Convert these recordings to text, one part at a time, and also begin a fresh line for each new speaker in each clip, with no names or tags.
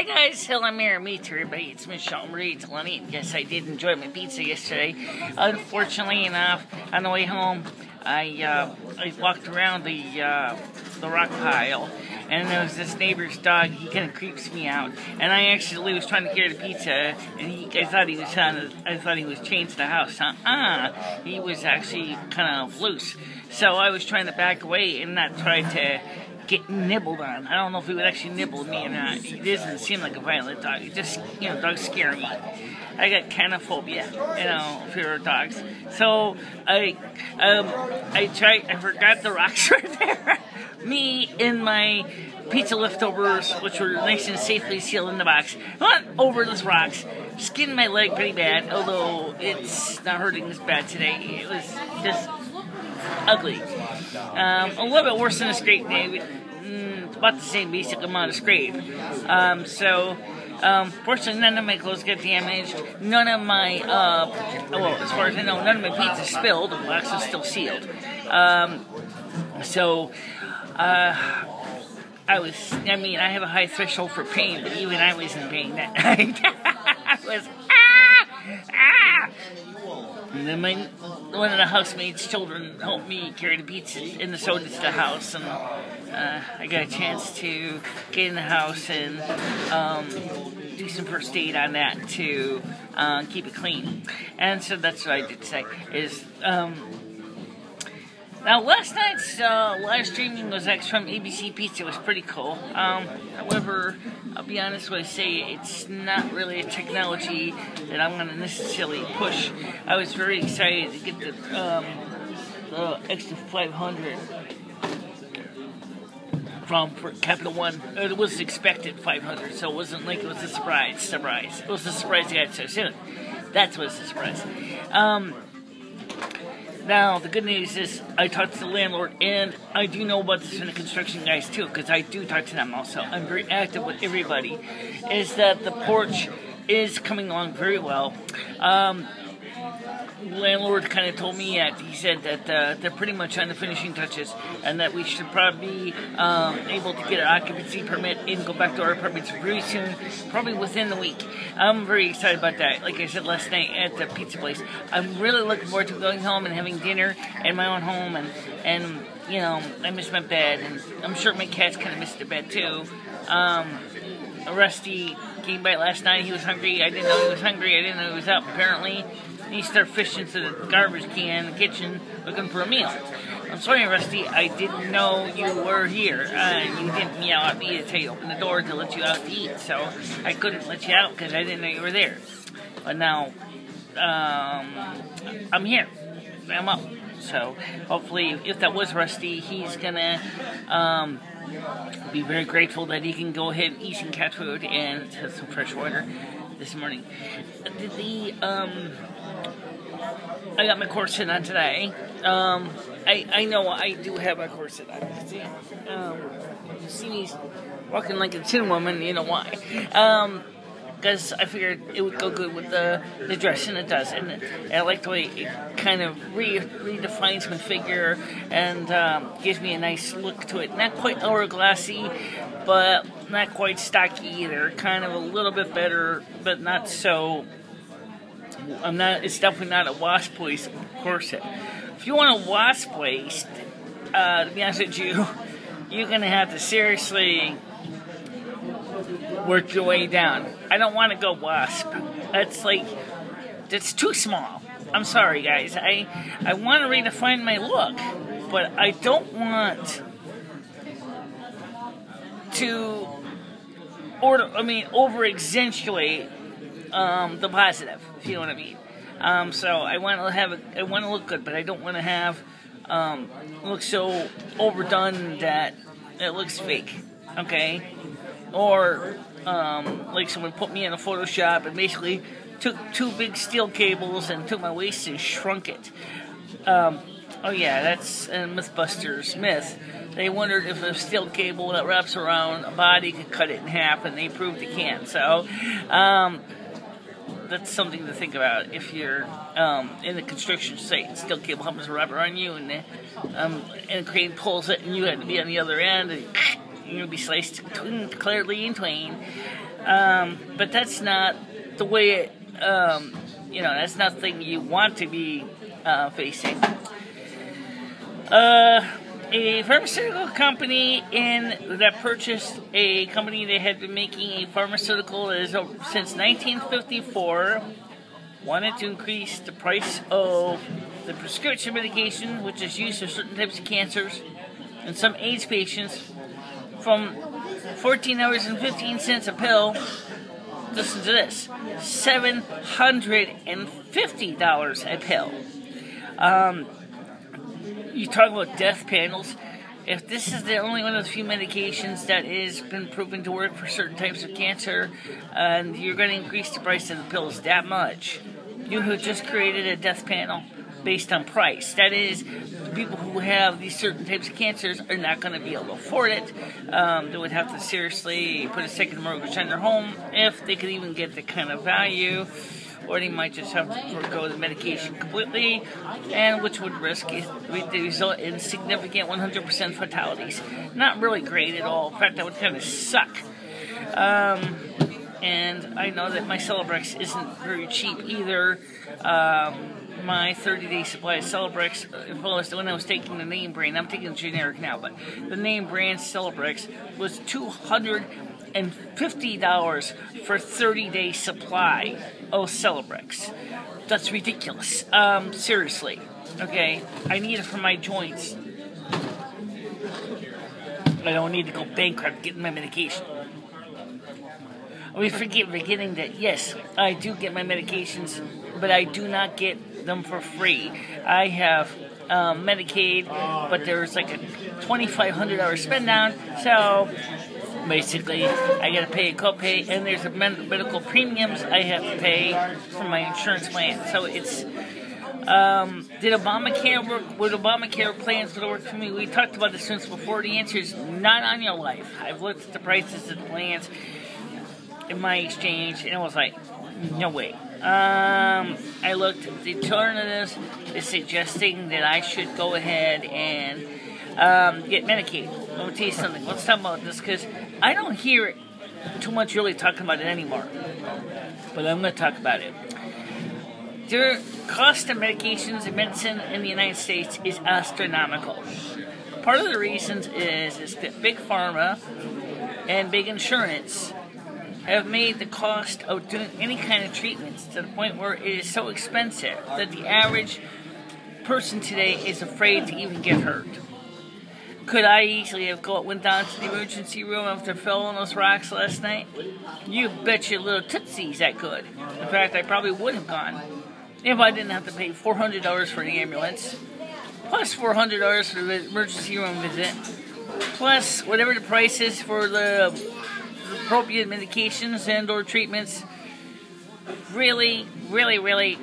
Hi guys, hello, I'm here. Meet everybody. It's MicheleMarieDalene. Yes, I did enjoy my pizza yesterday. Unfortunately enough, on the way home, I walked around the rock pile, and there was this neighbor's dog. He kind of creeps me out, and I actually was trying to carry the pizza, and I thought he was chained to the house. He was actually kind of loose. So I was trying to back away and not try to get nibbled on. I don't know if he would actually nibble me or not. He doesn't seem like a violent dog. It just, dogs scare me. I got canophobia, fear of dogs. So I forgot the rocks were there. Me and my pizza leftovers, which were nice and safely sealed in the box, went over those rocks, skinned my leg pretty bad, although it's not hurting as bad today. It was just ugly. A little bit worse than a scrape, David. It's about the same basic amount of scrape. Fortunately, none of my clothes got damaged. None of my, as far as I know, none of my pizza spilled. The box is still sealed. I have a high threshold for pain, but even I was in pain that night. I was, And then one of the housemates' children helped me carry the pizza and the soda to the house, and I got a chance to get in the house and do some first aid on that to keep it clean. And so that's what I did today. Now, last night's live streaming was actually from ABC Pizza. It was pretty cool. However, I'll be honest when I say it's not really a technology that I'm going to necessarily push. I was very excited to get the extra 500 for Capital One. It was expected 500, so it wasn't like it was a surprise. It was a surprise I got so soon. That was a surprise. Now, the good news is I talked to the landlord, and I do know about this from the construction guys, too, because I do talk to them also. I'm very active with everybody, is that the porch is coming along very well. The landlord kind of told me he said that they're pretty much on the finishing touches, and that we should probably be able to get an occupancy permit and go back to our apartments very soon, probably within the week. I'm very excited about that. Like I said last night at the pizza place, I'm really looking forward to going home and having dinner in my own home, and I miss my bed, and I'm sure my cats kind of missed the bed too. Rusty came by last night. He was hungry. I didn't know he was hungry. I didn't know he was up, apparently. He started fishing through the garbage can in the kitchen looking for a meal. I'm sorry, Rusty, I didn't know you were here. You didn't meow at me until you opened the door to let you out to eat, so I couldn't let you out because I didn't know you were there. But now, I'm here. I'm up. So hopefully, if that was Rusty, he's gonna be very grateful that he can go ahead and eat some cat food and have some fresh water this morning. I got my corset on today. I know I do have my corset on. You see me walking like a tin woman, you know why. Because I figured it would go good with the dress, and it does. And I like the way it kind of redefines my figure and gives me a nice look to it. Not quite hourglassy, but not quite stocky either. Kind of a little bit better, but not so. It's definitely not a wasp waist corset. If you want a wasp waist, to be honest with you, you're gonna have to seriously work your way down. I don't want to go wasp. That's too small. I'm sorry, guys. I want to redefine my look, but I don't want to over-accentuate the positive, if you know what I mean. So I want to look good, but I don't want to have look so overdone that it looks fake. Okay, or like someone put me in a Photoshop and basically took two big steel cables and took my waist and shrunk it. Oh yeah, that's a Mythbusters myth. They wondered if a steel cable that wraps around a body could cut it in half, and they proved it can't. So that's something to think about if you're in the construction site. Steel cable happens to wrap around you, and the crane pulls it, and you have to be on the other end, and you'll be sliced clearly in twain. But that's not the way it, that's nothing you want to be facing. A pharmaceutical company that purchased a company that had been making a pharmaceutical since 1954 wanted to increase the price of the prescription medication, which is used for certain types of cancers and some AIDS patients, from $14.15 a pill. Listen to this: $750 a pill. You talk about death panels. If this is the only one of the few medications that has been proven to work for certain types of cancer, and you're going to increase the price of the pills that much, you have just created a death panel based on price. That is, people who have these certain types of cancers are not going to be able to afford it. They would have to seriously put a second mortgage on their home if they could even get the kind of value, or they might just have to forego the medication completely, and which would result in significant 100% fatalities. Not really great at all. In fact, that would kind of suck. And I know that my Celebrex isn't very cheap either. My 30-day supply of Celebrex, when I was taking the name brand, I'm taking the generic now, but the name brand Celebrex was $250 for 30-day supply of Celebrex. That's ridiculous. Seriously. Okay? I need it for my joints. I don't need to go bankrupt getting my medication. We forgetting that, yes, I do get my medications, but I do not get them for free. I have Medicaid, but there's like a $2,500 spend down, so basically I got to pay a copay, and there's a medical premiums I have to pay for my insurance plan. So it's, did Obamacare work? Would Obamacare plans would work for me? We talked about this since before. The answer is not on your life. I've looked at the prices of the plans in my exchange, and it was like, no way. I looked at the alternatives. It's suggesting that I should go ahead and get Medicaid. Let me tell you something. Let's talk about this, because I don't hear it too much really talking about it anymore. But I'm going to talk about it. The cost of medications and medicine in the United States is astronomical. Part of the reasons is that Big Pharma and Big Insurance have made the cost of doing any kind of treatments to the point where it is so expensive that the average person today is afraid to even get hurt. Could I easily have went down to the emergency room after I fell on those rocks last night? You bet your little tootsies I could. In fact, I probably would have gone if I didn't have to pay $400 for the ambulance, plus $400 for the emergency room visit, plus whatever the price is for the appropriate medications and or treatments. Really, really, really,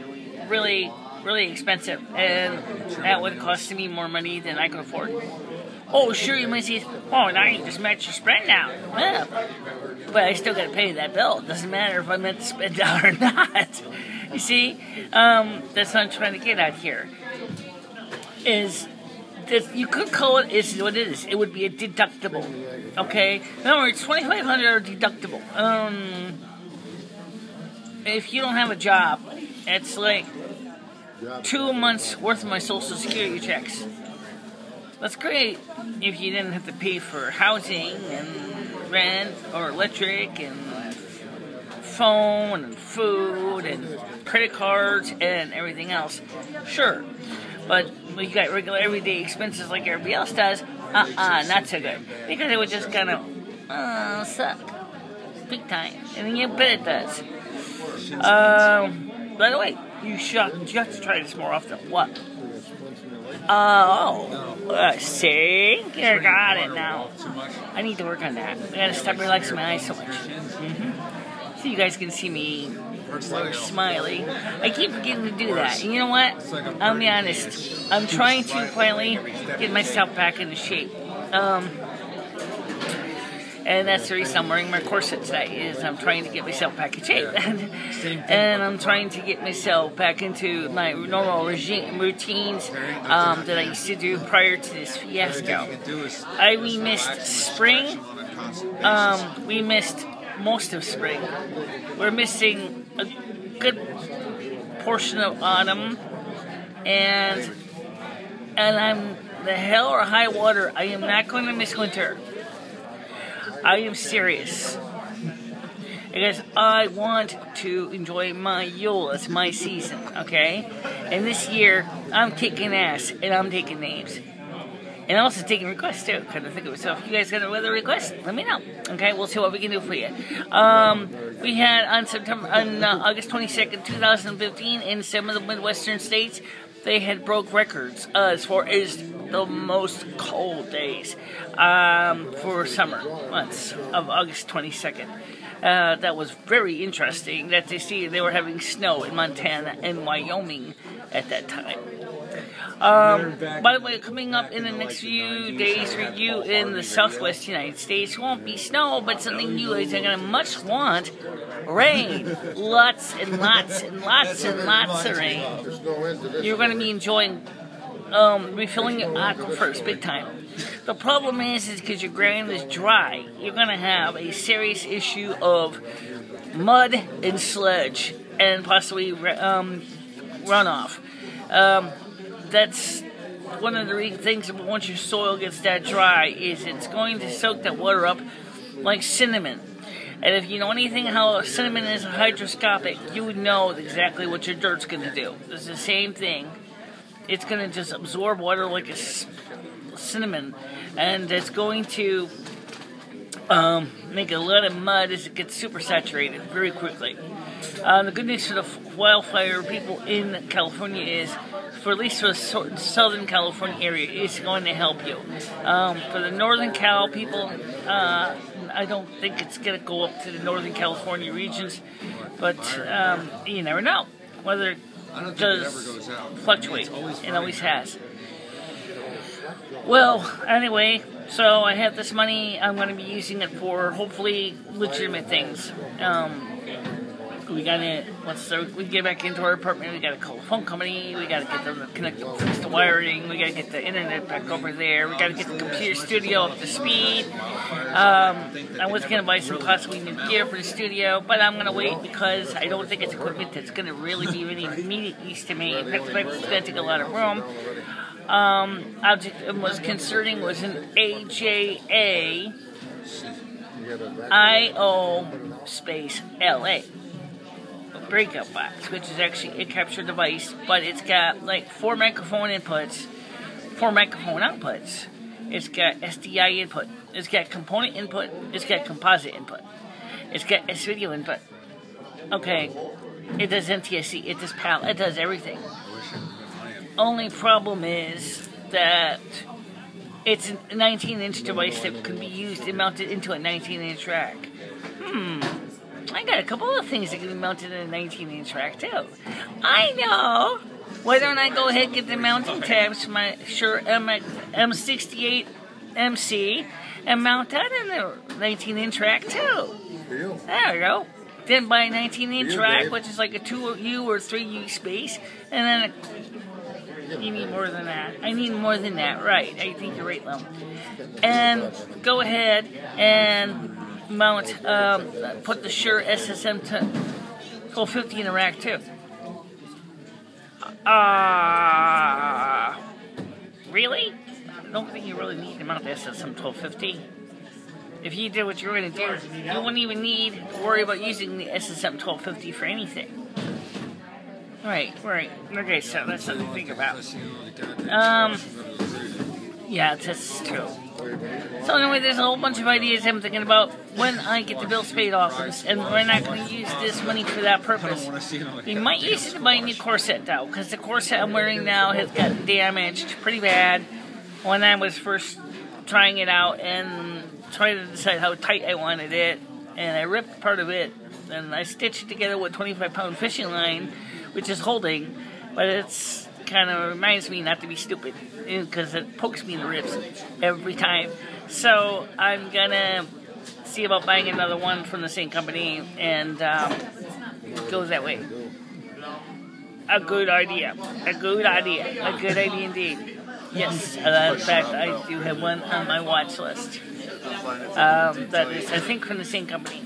really, really expensive, and that would cost me more money than I could afford. Oh, sure, you might say, oh, now you just match your spend down. Yeah. But I still got to pay that bill. It doesn't matter if I meant to spend down or not. You see, that's what I'm trying to get at here. Is that you could call it is what it is. It would be a deductible. Okay? In other words, $2,500 deductible. If you don't have a job, it's like 2 months worth of my Social Security checks. That's great if you didn't have to pay for housing and rent or electric and phone and food and credit cards and everything else. Sure. But when you got regular everyday expenses like everybody else does, not so good. Because it would just kind of suck. Big time. And you bet it does. By the way, you have to try this more often. What? See? You got it now. I need to work on that. I gotta stop relaxing my eyes so much. So you guys can see me more smiley. I keep forgetting to do that. And you know what? I'll be honest. I'm trying to finally get myself back into shape. And that's the reason I'm wearing my corset today, is I'm trying to get myself back in shape. And I'm trying to get myself back into my normal routines that I used to do prior to this fiasco. We missed spring, we missed most of spring. We're missing a good portion of autumn, and I'm the hell or high water. I am not going to miss winter. I am serious. Because I want to enjoy my Yule. It's my season, okay? And this year, I'm kicking ass, and I'm taking names. And I'm also taking requests, too. Kind of think of it. So if you guys got a weather request, let me know. Okay, we'll see what we can do for you. We had on August 22nd, 2015, in some of the Midwestern states, they had broke records as far as the most cold days for summer months of August 22nd. That was very interesting that they were having snow in Montana and Wyoming at that time. By the way, coming up in the next few days for you in the southwest United States won't be snow, but something you guys are going to much want: rain. Lots and lots and lots and lots of rain. You're going to be enjoying refilling your aquifers big time. The problem is because your ground is dry, you're going to have a serious issue of mud and sludge and possibly runoff. That's one of the things about once your soil gets that dry is it's going to soak that water up like cinnamon. And if you know anything how cinnamon is hydroscopic, you would know exactly what your dirt's going to do. It's the same thing. It's going to just absorb water like a cinnamon, and it's going to make a lot of mud as it gets super saturated very quickly. The good news for the wildfire people in California is, for at least for the Southern California area, it's going to help you. For the Northern Cal people, I don't think it's going to go up to the Northern California regions, but you never know. Weather does fluctuate. It always has. Well, anyway, so I have this money. I'm going to be using it for hopefully legitimate things. We gotta we get back into our apartment. We gotta call a phone company. We gotta get them to connect the fix the wiring. We gotta get the internet back over there. We gotta get the computer studio up to speed. I was gonna buy some possibly new gear for the studio, but I'm gonna wait because I don't think it's equipment that's gonna really be of any immediate use to me. In fact, it's gonna take a lot of room. Object I was concerning was an AJA IO space LA. Breakout box, which is actually a capture device, but it's got like 4 microphone inputs, 4 microphone outputs. It's got SDI input, it's got component input, it's got composite input, it's got S-video input. Okay, it does NTSC, it does PAL, it does everything. Only problem is that it's a 19-inch device that can be used and mounted into a 19-inch rack. I got a couple of things that can be mounted in a 19-inch rack, too. I know! Why don't I go ahead and get the mounting tabs for my Shure M68 MC and mount that in the 19-inch rack, too? There we go. Then buy a 19-inch rack, which is like a 2U or 3U space, and then you need more than that. I need more than that, right. I think you're right, Lum. And go ahead and mount, put the Shure SSM 1250 in the rack too. Really? I don't think you really need to mount the SSM 1250. If you did what you were going to do, you wouldn't even need to worry about using the SSM 1250 for anything. Right. Okay, so that's something to think about. Yeah, that's true. So anyway, there's a whole bunch of ideas I'm thinking about when I get the bills paid off, and we're not going to use this money for that purpose. We might use it to buy a new corset, though, because the corset I'm wearing now has gotten damaged pretty bad when I was first trying it out and trying to decide how tight I wanted it, and I ripped part of it, and I stitched it together with 25-pound fishing line, which is holding, but it's kind of reminds me not to be stupid because it pokes me in the ribs every time. So I'm gonna see about buying another one from the same company, and it goes that way. A good idea. A good idea. A good idea indeed. Yes, in fact, I do have one on my watch list. That is, I think, from the same company.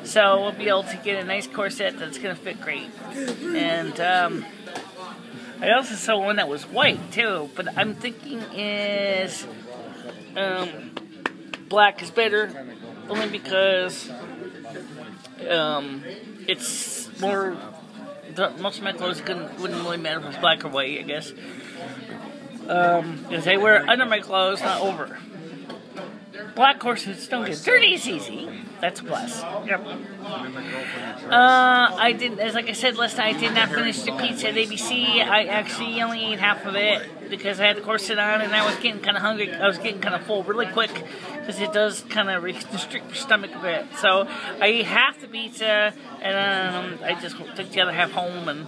So we'll be able to get a nice corset that's going to fit great. And I also saw one that was white too, but I'm thinking is black is better, only because it's more. Most of my clothes wouldn't really matter if it's black or white, I guess. Because I wear under my clothes, not over. Black corsets don't get dirty as easy. That's a plus. Yep. I did, as like I said last night, I did not finish the pizza at ABC. I actually only ate half of it because I had the corset on and I was getting kind of hungry. I was getting kind of full really quick because it does kind of restrict your stomach a bit. So I ate half the pizza and I just took the other half home, and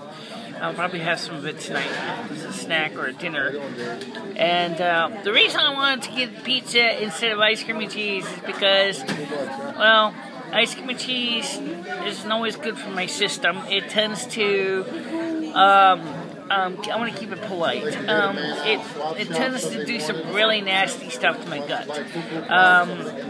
I'll probably have some of it tonight as a snack or a dinner. And the reason I wanted to get pizza instead of ice cream and cheese is because, well, ice cream and cheese isn't always good for my system. It tends to, I want to keep it polite. It tends to do some really nasty stuff to my gut.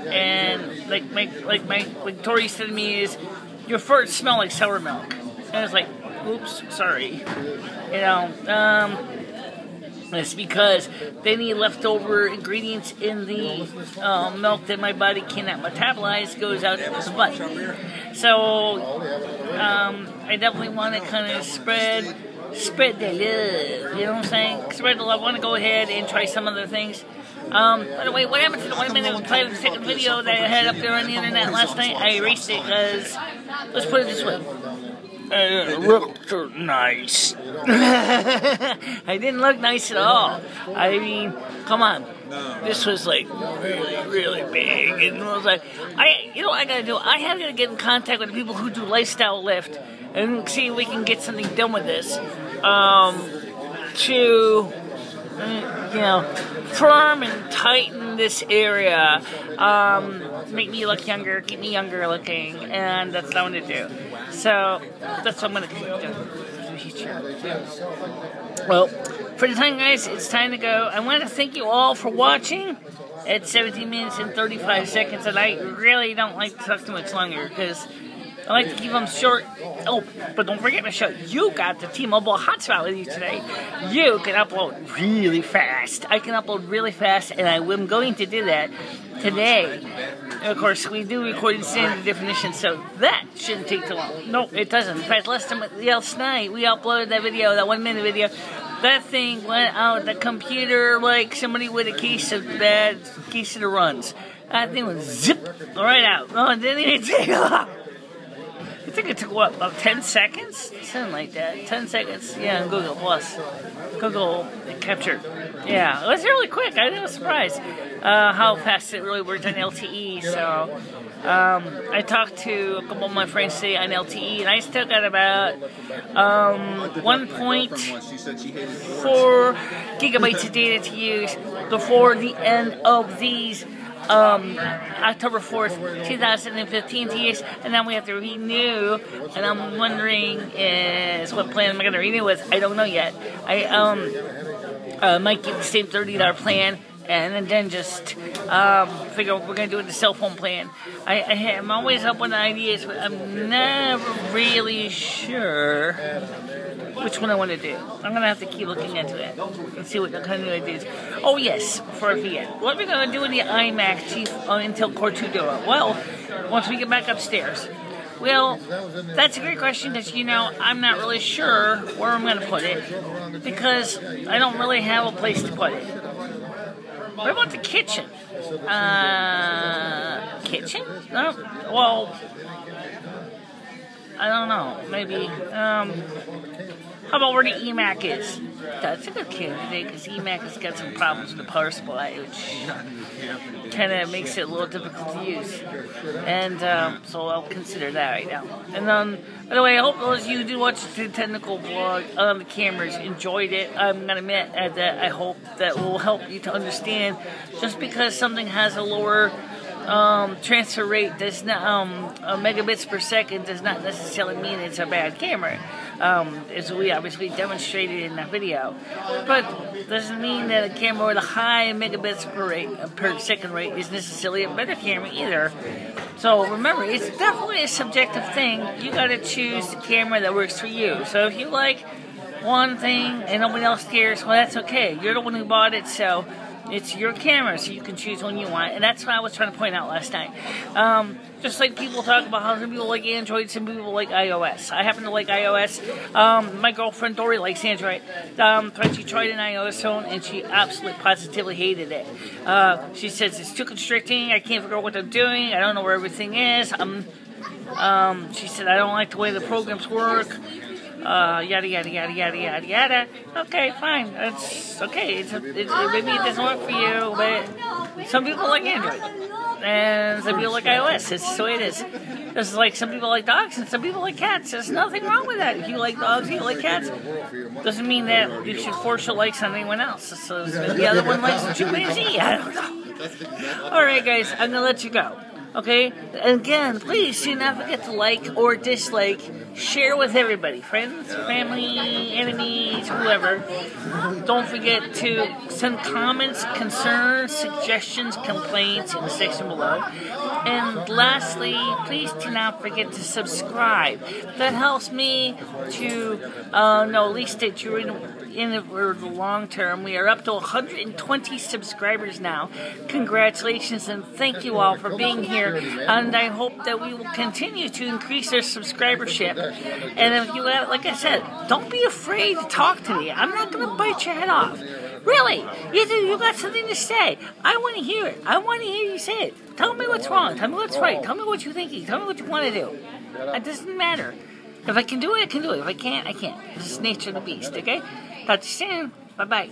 And like Tori said to me is, your farts smell like sour milk. And I was like, oops, sorry. You know, it's because they need leftover ingredients in the milk that my body cannot metabolize, goes out the butt. So, I definitely want to kind of spread the love, you know what I'm saying? Spread the love. I want to go ahead and try some other things. By the way, what happened to the 1 minute play the second video that I had up there on the internet last night? I erased it because, let's put it this way. It looked nice. I didn't look nice at all. I mean, come on. This was like really, really big. And I was like, you know what I gotta do? I have to get in contact with the people who do Lifestyle Lift and see if we can get something done with this. To, you know, firm and tighten this area. Make me look younger, keep me younger looking, and that's what I want to do. So, that's what I'm going to keep doing for the future. Well, for the time, guys, it's time to go. I want to thank you all for watching. It's 17 minutes and 35 seconds, and I really don't like to talk too much longer, because I like to keep them short. Oh, but don't forget, Michelle, you got the T-Mobile hotspot with you today. You can upload really fast. I can upload really fast, and I'm going to do that today. And of course, we do record in standard definition, so that shouldn't take too long. No, it doesn't. In fact, last night, we uploaded that video, that 1 minute video. That thing went out the computer like somebody with a case of the runs. That thing was zip right out. Oh, it didn't even take long. I think it took, what, about 10 seconds? Something like that. 10 seconds. Yeah, Google Plus. Google Capture. Yeah, it was really quick. I was surprised how fast it really worked on LTE. So, I talked to a couple of my friends today on LTE, and I still got about 1.4 gigabytes of data to use before the end of these October 4th, 2015 to use, and then we have to renew, and I'm wondering what plan am I going to renew with? I don't know yet. I might get the same $30 plan, and then just figure out what we're going to do with the cell phone plan. I'm always up with ideas, but I'm never really sure which one I want to do. I'm going to have to keep looking into it and see what kind of new ideas. Oh yes, before I forget, what are we going to do with the iMac Chief Intel Core 2 Duo? Well, once we get back upstairs. Well, that's a great question that, you know, I'm not really sure where I'm going to put it because I don't really have a place to put it. What about the kitchen? Kitchen? Well, I don't know. Maybe, how about where the eMac is? That's a good candidate because eMac has got some problems with the power supply, which kind of makes it a little difficult to use. And so I'll consider that right now. And by the way, I hope those of you who do watch the technical vlog on the cameras enjoyed it. I'm going to admit that I hope that will help you to understand just because something has a lower transfer rate does not, megabits per second does not necessarily mean it's a bad camera, as we obviously demonstrated in that video. But doesn't mean that a camera with a high megabits per second rate is necessarily a better camera either. So remember, it's definitely a subjective thing. You gotta choose the camera that works for you. So if you like one thing and nobody else cares, well, that's okay. You're the one who bought it, so it's your camera, so you can choose one you want. And that's what I was trying to point out last night. Just like people talk about how some people like Android, some people like iOS. I happen to like iOS. My girlfriend Dory likes Android. She tried an iOS phone and she absolutely positively hated it. She says it's too constricting. I can't figure out what they're doing. I don't know where everything is. She said I don't like the way the programs work. Yada yada yada yada yada yada. Okay, fine. It's okay. Maybe it doesn't work for you, but some people like Android and some people like iOS. It's the way it is. Just like some people like dogs and some people like cats. There's nothing wrong with that. If you like dogs, you like cats. Doesn't mean that you should force your likes on anyone else. So the other one likes the chimpanzee. I don't know. All right, guys. I'm gonna let you go. Okay? And again, please do not forget to like or dislike. Share with everybody. Friends, family, enemies, whoever. Don't forget to send comments, concerns, suggestions, complaints in the section below. And lastly, please do not forget to subscribe. That helps me to know at least that you're in it for the long term. We are up to 120 subscribers now. Congratulations and thank you all for being here. And I hope that we will continue to increase our subscribership. And if you, like I said, don't be afraid to talk to me. I'm not going to bite your head off. Really, you got something to say. I want to hear it. I want to hear you say it. Tell me what's wrong. Tell me what's right. Tell me what you're thinking. Tell me what you want to do. It doesn't matter. If I can do it, I can do it. If I can't, I can't. This is nature of the beast, okay? Talk to you soon. Bye-bye.